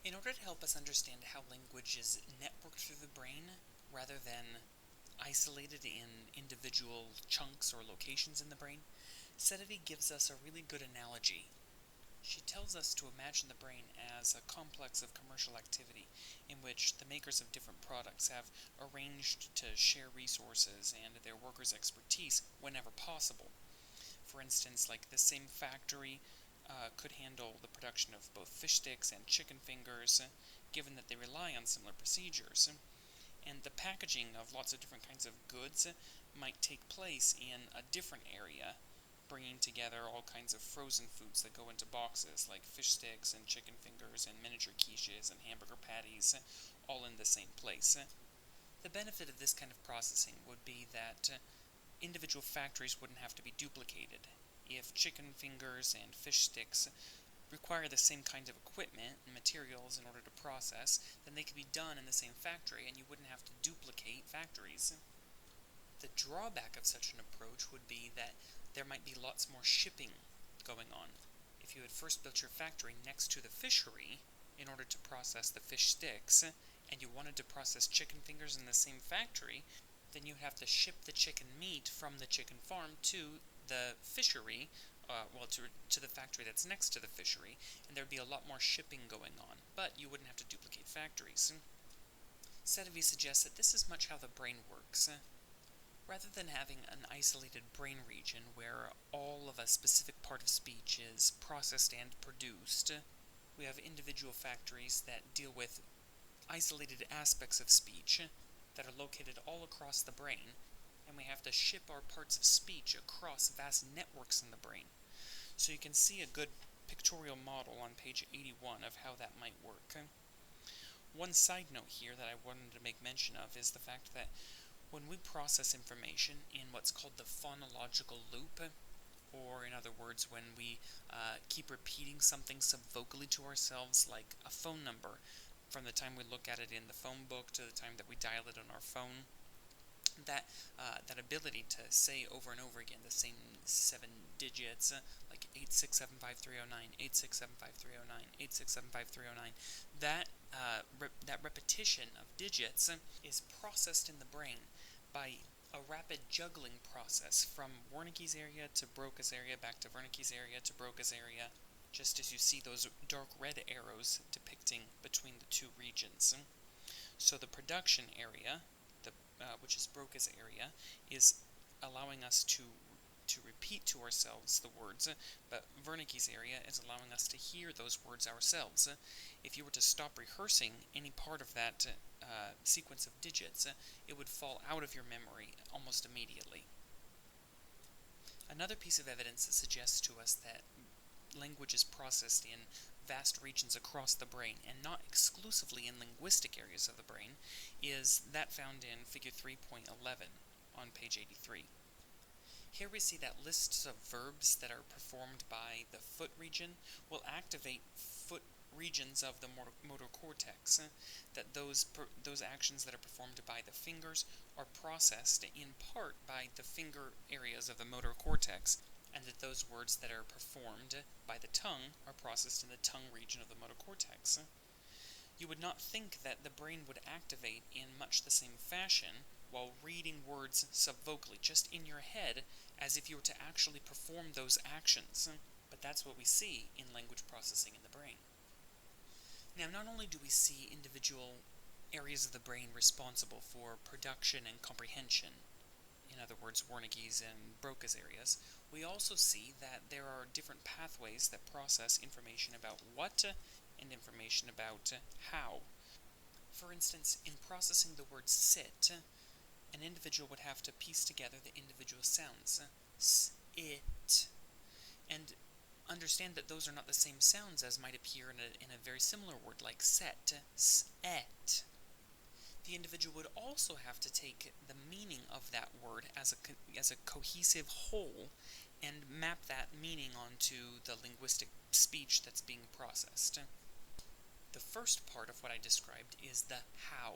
In order to help us understand how language is networked through the brain, rather than isolated in individual chunks or locations in the brain, ch3 gives us a really good analogy. She tells us to imagine the brain as a complex of commercial activity in which the makers of different products have arranged to share resources and their workers' expertise whenever possible. For instance, like the same factory could handle the production of both fish sticks and chicken fingers, given that they rely on similar procedures. And the packaging of lots of different kinds of goods might take place in a different area, bringing together all kinds of frozen foods that go into boxes, like fish sticks and chicken fingers and miniature quiches and hamburger patties, all in the same place. The benefit of this kind of processing would be that individual factories wouldn't have to be duplicated. If chicken fingers and fish sticks require the same kinds of equipment and materials in order to process, then they could be done in the same factory and you wouldn't have to duplicate factories. The drawback of such an approach would be that there might be lots more shipping going on. If you had first built your factory next to the fishery in order to process the fish sticks, and you wanted to process chicken fingers in the same factory, then you'd have to ship the chicken meat from the chicken farm to the fishery, to the factory that's next to the fishery, and there'd be a lot more shipping going on, but you wouldn't have to duplicate factories. ch3 suggests that this is much how the brain works. Rather than having an isolated brain region where all of a specific part of speech is processed and produced, we have individual factories that deal with isolated aspects of speech that are located all across the brain, and we have to ship our parts of speech across vast networks in the brain. So you can see a good pictorial model on page 81 of how that might work. One side note here that I wanted to make mention of is the fact that when we process information in what's called the phonological loop, or in other words, when we keep repeating something subvocally to ourselves, like a phone number, from the time we look at it in the phone book to the time that we dial it on our phone, that ability to say over and over again the same 7 digits, like 8675309, 8675309, 8675309, that repetition of digits is processed in the brain by a rapid juggling process from Wernicke's area to Broca's area, back to Wernicke's area to Broca's area, just as you see those dark red arrows depicting between the two regions. So the production area, which is Broca's area, is allowing us to repeat to ourselves the words, but Wernicke's area is allowing us to hear those words ourselves. If you were to stop rehearsing any part of that sequence of digits, it would fall out of your memory almost immediately. Another piece of evidence that suggests to us that language is processed in vast regions across the brain, and not exclusively in linguistic areas of the brain, is that found in figure 3.11 on page 83. Here we see that lists of verbs that are performed by the foot region will activate foot regions of the motor cortex, that those actions that are performed by the fingers are processed in part by the finger areas of the motor cortex, and that those words that are performed by the tongue are processed in the tongue region of the motor cortex. You would not think that the brain would activate in much the same fashion while reading words subvocally, just in your head, as if you were to actually perform those actions. But that's what we see in language processing in the brain. Now, not only do we see individual areas of the brain responsible for production and comprehension, in other words, Wernicke's and Broca's areas, we also see that there are different pathways that process information about what and information about how. For instance, in processing the word sit, an individual would have to piece together the individual sounds, s-it, and understand that those are not the same sounds as might appear in a very similar word like set, s-et. The individual would also have to take the meaning of that word as a cohesive whole and map that meaning onto the linguistic speech that's being processed. The first part of what I described is the how.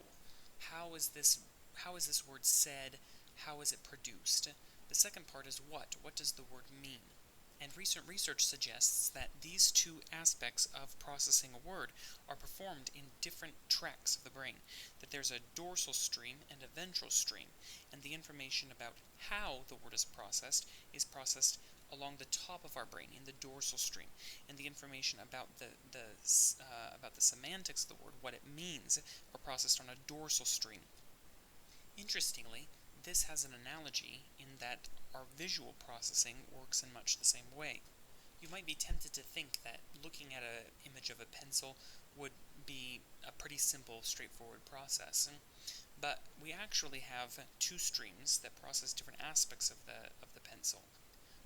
How is this word said? How is it produced? The second part is what. What does the word mean? And recent research suggests that these two aspects of processing a word are performed in different tracts of the brain, that there's a dorsal stream and a ventral stream, and the information about how the word is processed along the top of our brain in the dorsal stream, and the information about the semantics of the word, what it means, are processed on a dorsal stream. Interestingly, this has an analogy in that our visual processing works in much the same way. You might be tempted to think that looking at an image of a pencil would be a pretty simple, straightforward process, but we actually have two streams that process different aspects of the pencil.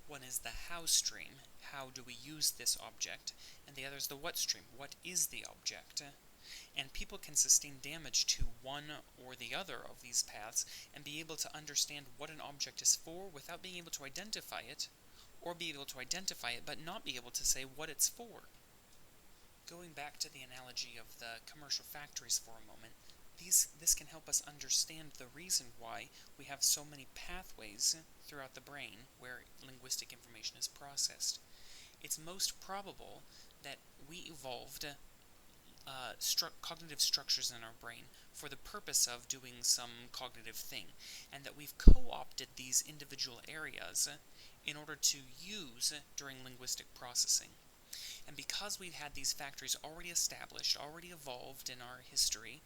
One is the how stream, how do we use this object, and the other is the what stream, what is the object. And people can sustain damage to one or the other of these paths and be able to understand what an object is for without being able to identify it, or be able to identify it but not be able to say what it's for. Going back to the analogy of the commercial factories for a moment, this can help us understand the reason why we have so many pathways throughout the brain where linguistic information is processed. It's most probable that we evolved cognitive structures in our brain for the purpose of doing some cognitive thing, and that we've co-opted these individual areas in order to use during linguistic processing. And because we've had these factories already established, already evolved in our history,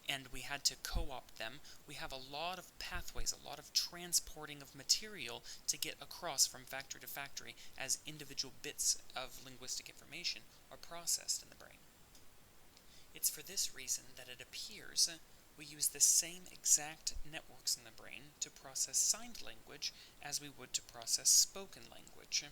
and we had to co-opt them, we have a lot of pathways, a lot of transporting of material to get across from factory to factory as individual bits of linguistic information are processed in the brain. It's for this reason that it appears we use the same exact networks in the brain to process signed language as we would to process spoken language.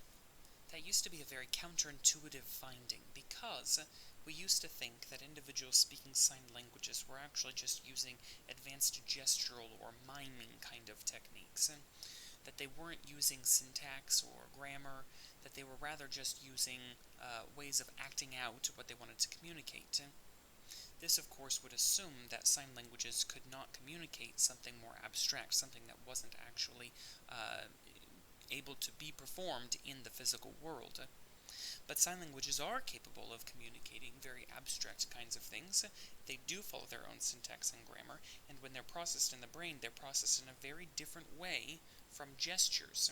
That used to be a very counterintuitive finding because we used to think that individuals speaking signed languages were actually just using advanced gestural or miming kind of techniques, that they weren't using syntax or grammar, that they were rather just using ways of acting out what they wanted to communicate. This, of course, would assume that sign languages could not communicate something more abstract, something that wasn't actually able to be performed in the physical world. But sign languages are capable of communicating very abstract kinds of things. They do follow their own syntax and grammar, and when they're processed in the brain, they're processed in a very different way from gestures.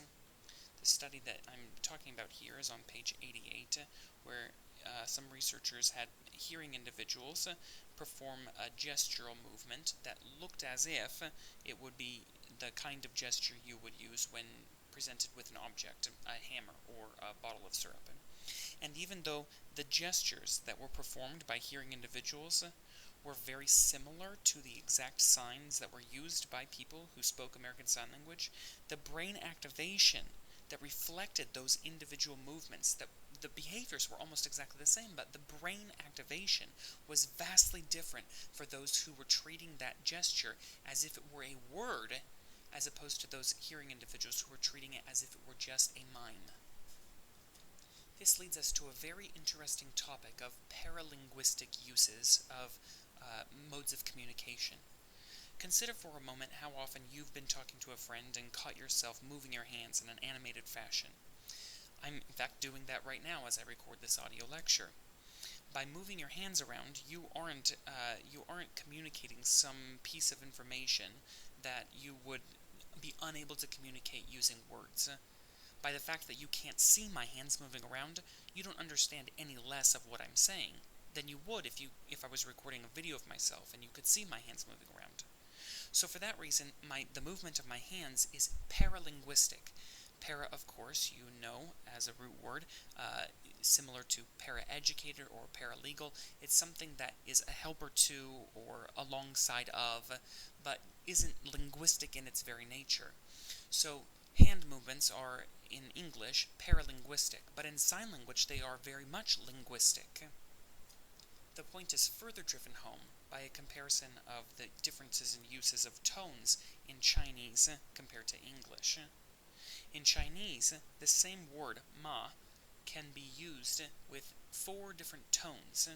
The study that I'm talking about here is on page 88, where some researchers had hearing individuals perform a gestural movement that looked as if it would be the kind of gesture you would use when presented with an object, a hammer or a bottle of syrup. And even though the gestures that were performed by hearing individuals were very similar to the exact signs that were used by people who spoke American Sign Language, the brain activation that reflected those individual movements, that the behaviors were almost exactly the same, but the brain activation was vastly different for those who were treating that gesture as if it were a word, as opposed to those hearing individuals who were treating it as if it were just a mime. This leads us to a very interesting topic of paralinguistic uses of modes of communication. Consider for a moment how often you've been talking to a friend and caught yourself moving your hands in an animated fashion. I'm in fact doing that right now as I record this audio lecture. By moving your hands around, you aren't communicating some piece of information that you would be unable to communicate using words. By the fact that you can't see my hands moving around, you don't understand any less of what I'm saying than you would if I was recording a video of myself and you could see my hands moving around. So for that reason, the movement of my hands is paralinguistic. Para, of course, you know as a root word, similar to paraeducator or paralegal. It's something that is a helper to or alongside of, but isn't linguistic in its very nature. So hand movements are, in English, paralinguistic, but in sign language they are very much linguistic. The point is further driven home by a comparison of the differences in uses of tones in Chinese compared to English. In Chinese, the same word, ma, can be used with 4 different tones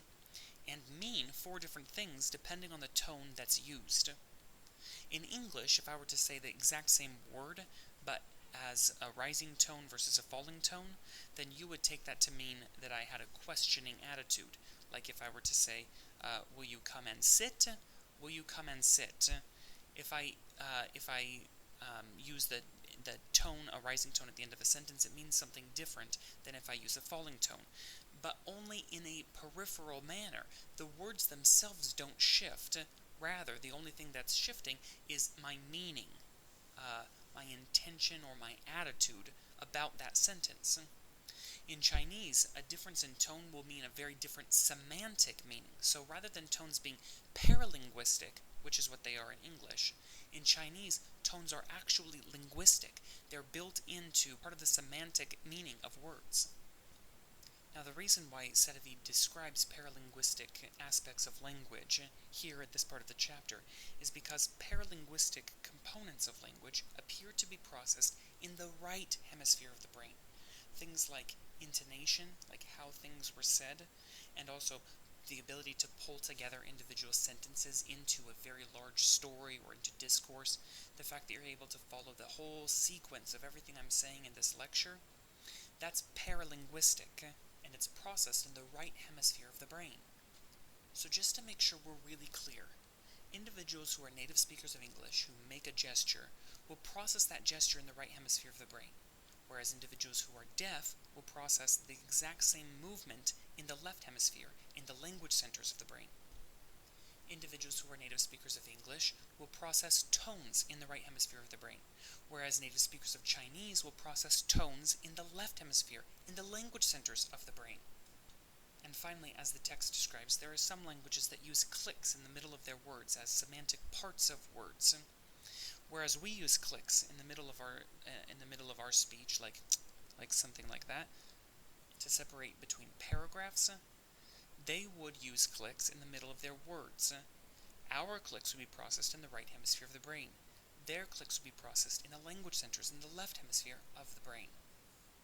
and mean 4 different things depending on the tone that's used. In English, if I were to say the exact same word, but as a rising tone versus a falling tone, then you would take that to mean that I had a questioning attitude. Like if I were to say, will you come and sit? Will you come and sit? If I use the tone, a rising tone at the end of a sentence, it means something different than if I use a falling tone, but only in a peripheral manner. The words themselves don't shift. Rather, the only thing that's shifting is my meaning, my intention or my attitude about that sentence. In Chinese, a difference in tone will mean a very different semantic meaning. So rather than tones being paralinguistic, which is what they are in English, in Chinese, tones are actually linguistic. They're built into part of the semantic meaning of words. Now, the reason why ch3 describes paralinguistic aspects of language here at this part of the chapter is because paralinguistic components of language appear to be processed in the right hemisphere of the brain. Things like intonation, like how things were said, and also the ability to pull together individual sentences into a very large story or into discourse, the fact that you're able to follow the whole sequence of everything I'm saying in this lecture, that's paralinguistic, and it's processed in the right hemisphere of the brain. So just to make sure we're really clear, individuals who are native speakers of English who make a gesture will process that gesture in the right hemisphere of the brain, whereas individuals who are deaf will process the exact same movement in the left hemisphere, in the language centers of the brain. Individuals who are native speakers of English will process tones in the right hemisphere of the brain, whereas native speakers of Chinese will process tones in the left hemisphere, in the language centers of the brain. And finally, as the text describes, there are some languages that use clicks in the middle of their words as semantic parts of words, whereas we use clicks in the middle of our speech, like something like that, to separate between paragraphs. They would use clicks in the middle of their words. Our clicks would be processed in the right hemisphere of the brain. Their clicks would be processed in the language centers in the left hemisphere of the brain.